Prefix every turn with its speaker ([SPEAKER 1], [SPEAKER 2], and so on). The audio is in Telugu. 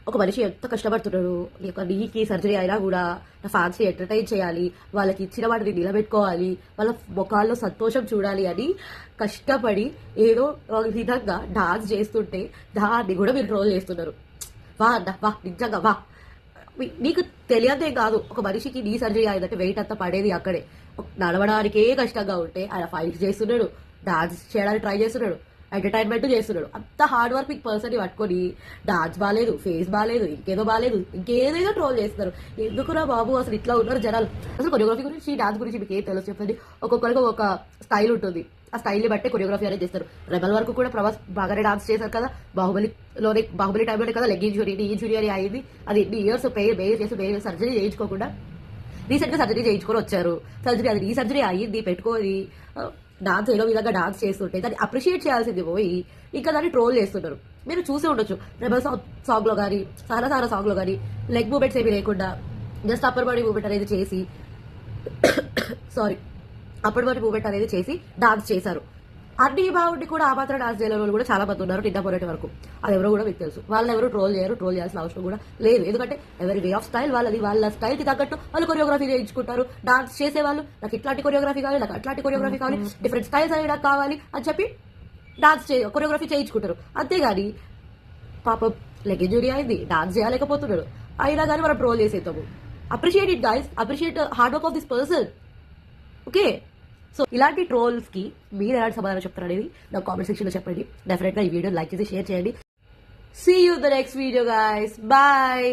[SPEAKER 1] ఒక మనిషి ఎంత కష్టపడుతున్నాడు, ఒక నీకి సర్జరీ అయినా కూడా నా ఫ్యాన్స్ ని ఎంటర్టైన్ చేయాలి, వాళ్ళకి ఇచ్చిన వాటిని నిలబెట్టుకోవాలి, వాళ్ళ ముఖాల్లో సంతోషం చూడాలి అని కష్టపడి ఏదో ఒక విధంగా డాన్స్ చేస్తుంటే దాన్ని కూడా మీరు ట్రోల్ చేస్తున్నారు. వా అన్న వా, నిజంగా వా. నీకు తెలియదే కాదు, ఒక మనిషికి నీ సర్జరీ అయిందంటే వెయిట్ అంతా పడేది అక్కడే. నడవడానికే కష్టంగా ఉంటే ఆయన ఫైట్ చేస్తున్నాడు, డాన్స్ చేయడానికి ట్రై చేస్తున్నాడు, ఎంటర్టైన్మెంట్ చేస్తున్నాడు. అంత హార్డ్ వర్కింగ్ పర్సన్ ని పట్టుకొని డాన్స్ బాగాలేదు, ఫేస్ బాగాలేదు, ఇంకేదో బాగాలేదు, ఇంకేదేదో ట్రోల్ చేస్తున్నారు. ఎందుకురా బాబు, అసలు ఇట్లా ఉన్నారు జనాలు. అసలు కొరియోగ్రఫీ గురించి, డాన్స్ గురించి మీకు ఏం తెలుసు చెప్పండి. ఒక్కొక్కరికి ఒక స్టైల్ ఉంటుంది, ఆ స్టైల్ని బట్టే కొరియోగ్రఫీ అనేది చేస్తారు. రెబల్ వరకు కూడా ప్రభాస్ బాగానే డాన్స్ చేశారు కదా, బాహుబలి టైంలోనే కదా లెగ్ ఇంజురీ, నీ ఇంజురీ అని అయింది. అది ఎన్ని ఇయర్స్ బెయిల్ చేసి సర్జరీ చేయించుకోకుండా రీసెంట్ గా సర్జరీ చేయించుకొని వచ్చారు. అది రీ సర్జరీ అయ్యింది పెట్టుకొని డాన్స్ ఏదో విధంగా డాన్స్ చేస్తుంటే దాన్ని అప్రిషియేట్ చేయాల్సింది పోయి ఇంకా దాన్ని ట్రోల్ చేస్తున్నారు. మీరు చూసి ఉండొచ్చు, రెబల్ సాంగ్ లో కానీ సారా సాంగ్ లో కానీ లెగ్ మూమెంట్స్ ఏమి లేకుండా జస్ట్ అప్పర్ బాడీ మూమెంట్ అనేది చేసి అప్పర్ బాడీ మూమెంట్ అనేది చేసి డాన్స్ చేశారు. అన్ని బాగుండి కూడా ఆ మాత్రం డాన్స్ చేయలేని వాళ్ళు కూడా చాలా మంది ఉన్నారు నిన్న మొన్నటి వరకు. అది ఎవరో కూడా మీకు తెలుసు. వాళ్ళని ఎవరు ట్రోల్ చేయాల్సిన అవసరం కూడా లేదు. ఎందుకంటే ఎవరి వే ఆఫ్ స్టైల్ వాళ్ళది, వాళ్ళ స్టైల్ కి తగ్గట్టు వాళ్ళు కొరియోగ్రఫీ చేయించుకుంటారు. డాన్స్ చేసేవాళ్ళు నాకు ఇట్లాంటి కొరియోగ్రఫీ కావాలి, నాకు అట్లాంటి కొరియోగ్రఫీ కావాలి, డిఫరెంట్ స్టైల్స్ అనేవి నాకు కావాలి అని చెప్పి కొరియోగ్రఫీ చేయించుకుంటారు. అంతేగాని పాపం లెగ్ ఇంజురీ అయింది, డాన్స్ చేయలేకపోతున్నాడు, అయినా కానీ మనం ట్రోల్ చేసేద్దాము. Appreciate it guys, appreciate hard work of this person. Okay, so ఇలాంటి ట్రోల్స్ కి మీరు ఎలాంటి సమాధానం చెప్తారు అనేది నాకు కామెంట్ సెక్షన్ లో చెప్పండి. డెఫినెట్ గా ఈ వీడియో లైక్ చేసి షేర్ చేయండి. See you the next video guys, bye.